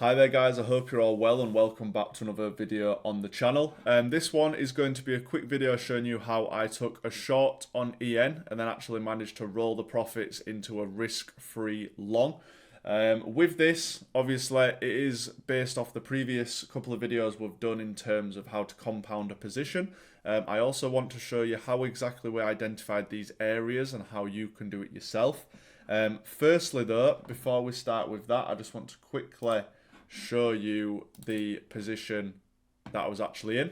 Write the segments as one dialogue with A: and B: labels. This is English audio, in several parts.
A: Hi there guys, I hope you're all well and welcome back to another video on the channel. This one is going to be a quick video showing you how I took a short on EN and then actually managed to roll the profits into a risk-free long. With this, obviously, it is based off the previous couple of videos we've done in terms of how to compound a position. I also want to show you how exactly we identified these areas and how you can do it yourself. Firstly though, before we start with that, I just want to quickly show you the position that I was actually in.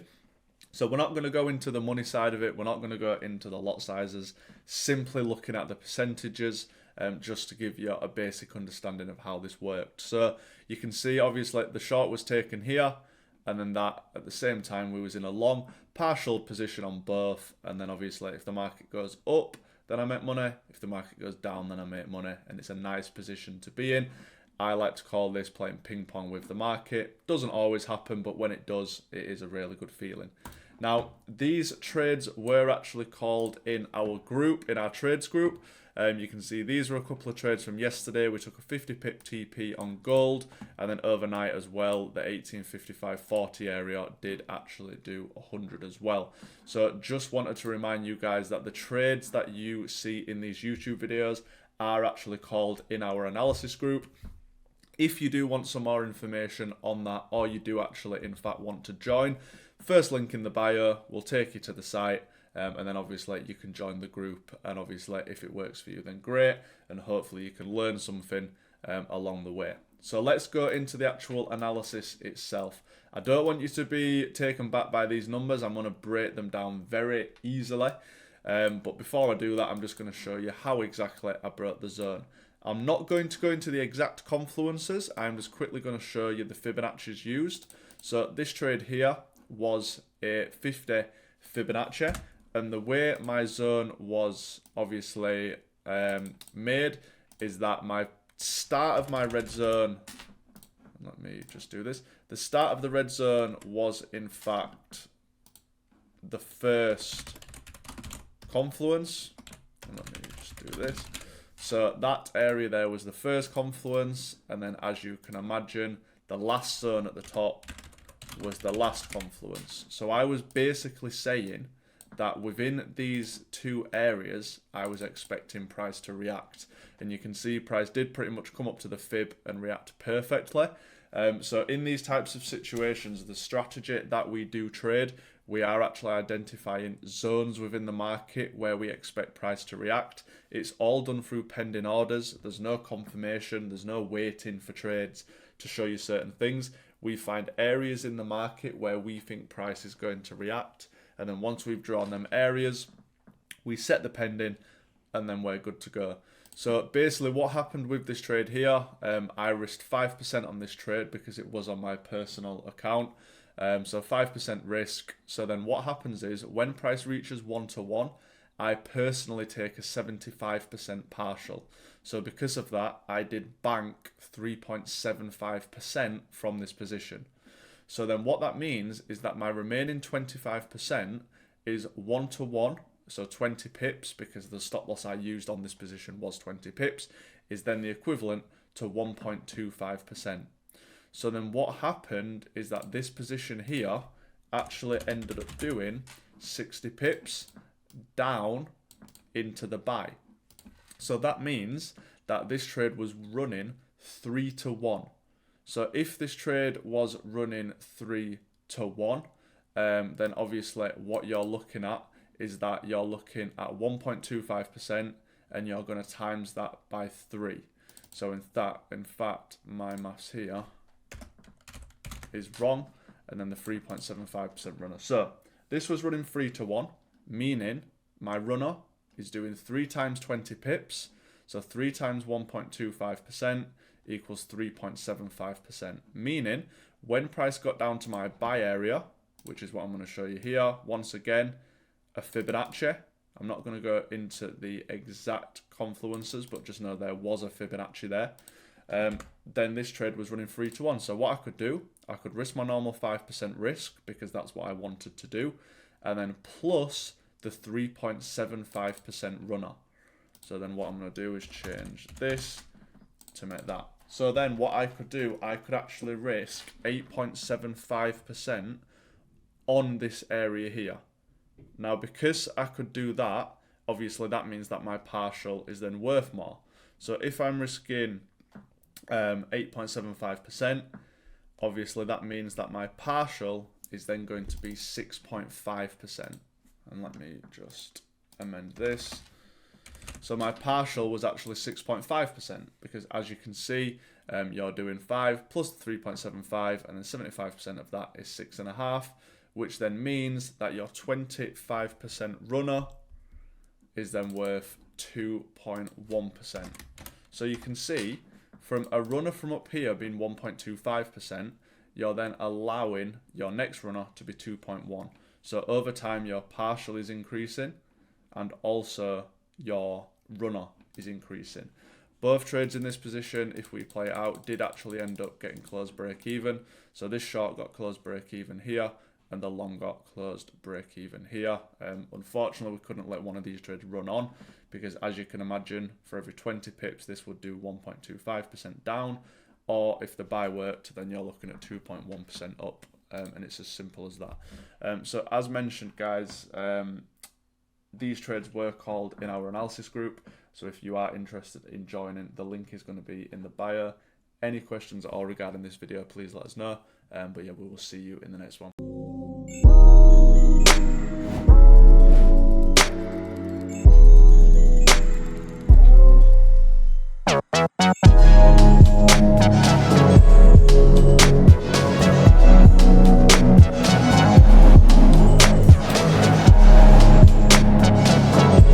A: So we're not going to go into the money side of it, we're not going to go into the lot sizes, simply looking at the percentages just to give you a basic understanding of how this worked. So you can see obviously the short was taken here, and then that at the same time we was in a long partial position on both, and then obviously if the market goes up then I make money, if the market goes down then I make money, and it's a nice position to be in. I like to call this playing ping pong with the market. Doesn't always happen, but when it does, it is a really good feeling. Now, these trades were actually called in our group, in our trades group. You can see these were a couple of trades from yesterday. We took a 50 pip TP on gold, and then overnight as well, the 1855.40 area did actually do 100 as well. So just wanted to remind you guys that the trades that you see in these YouTube videos are actually called in our analysis group. If you do want some more information on that, or you do actually in fact want to join, first link in the bio will take you to the site, and then obviously you can join the group, and obviously if it works for you then great, and hopefully you can learn something along the way. So let's go into the actual analysis itself. I don't want you to be taken back by these numbers, I'm going to break them down very easily, but before I do that I'm just going to show you how exactly I broke the zone. I'm not going to go into the exact confluences, I'm just quickly going to show you the Fibonacci's used. So this trade here was a 50 Fibonacci, and the way my zone was obviously made is that my start of my red zone, let me just do this, the start of the red zone was in fact the first confluence, and let me just do this. So that area there was the first confluence, and then as you can imagine, the last zone at the top was the last confluence. So I was basically saying that within these two areas, I was expecting price to react. And you can see price did pretty much come up to the fib and react perfectly. So in these types of situations, the strategy that we do trade, we are actually identifying zones within the market where we expect price to react. It's all done through pending orders. There's no confirmation. There's no waiting for trades to show you certain things. We find areas in the market where we think price is going to react. And then once we've drawn them areas, we set the pending, and then we're good to go. So basically what happened with this trade here, I risked 5% on this trade because it was on my personal account. So 5% risk. So then what happens is when price reaches 1-to-1, I personally take a 75% partial. So because of that, I did bank 3.75% from this position. So then what that means is that my remaining 25% is 1-to-1. So 20 pips, because the stop loss I used on this position was 20 pips, is then the equivalent to 1.25%. So then what happened is that this position here actually ended up doing 60 pips down into the buy. So that means that this trade was running 3-to-1. So if this trade was running 3-to-1, then obviously what you're looking at is that you're looking at 1.25%, and you're going to times that by 3. So in fact, my maths here is wrong, and then the 3.75% runner. So this was running 3-to-1, meaning my runner is doing 3 times 20 pips. So 3 times 1.25% equals 3.75%, meaning when price got down to my buy area, which is what I'm going to show you here, once again, a Fibonacci. I'm not going to go into the exact confluences, but just know there was a Fibonacci there. Then this trade was running 3-to-1. So what I could do, I could risk my normal 5% risk because that's what I wanted to do, and then plus the 3.75% runner. So then what I'm going to do is change this to make that. So then what I could do, I could actually risk 8.75% on this area here. Now, because I could do that, obviously that means that my partial is then worth more. So if I'm risking 8.75%, obviously that means that my partial is then going to be 6.5%. And let me just amend this. So my partial was actually 6.5% because, as you can see, you're doing 5 plus 3.75, and then 75% of that is 6.5, which then means that your 25% runner is then worth 2.1%. So you can see from a runner from up here being 1.25%, you're then allowing your next runner to be 2.1. So over time, your partial is increasing and also your runner is increasing. Both trades in this position, if we play it out, did actually end up getting closed break even. So this short got closed break even here, and the long got closed break even here. Unfortunately, we couldn't let one of these trades run on because, as you can imagine, for every 20 pips, this would do 1.25% down. Or if the buy worked, then you're looking at 2.1% up. And it's as simple as that. So as mentioned, guys, these trades were called in our analysis group. So if you are interested in joining, the link is going to be in the bio. Any questions at all regarding this video, please let us know. But yeah, we will see you in the next one.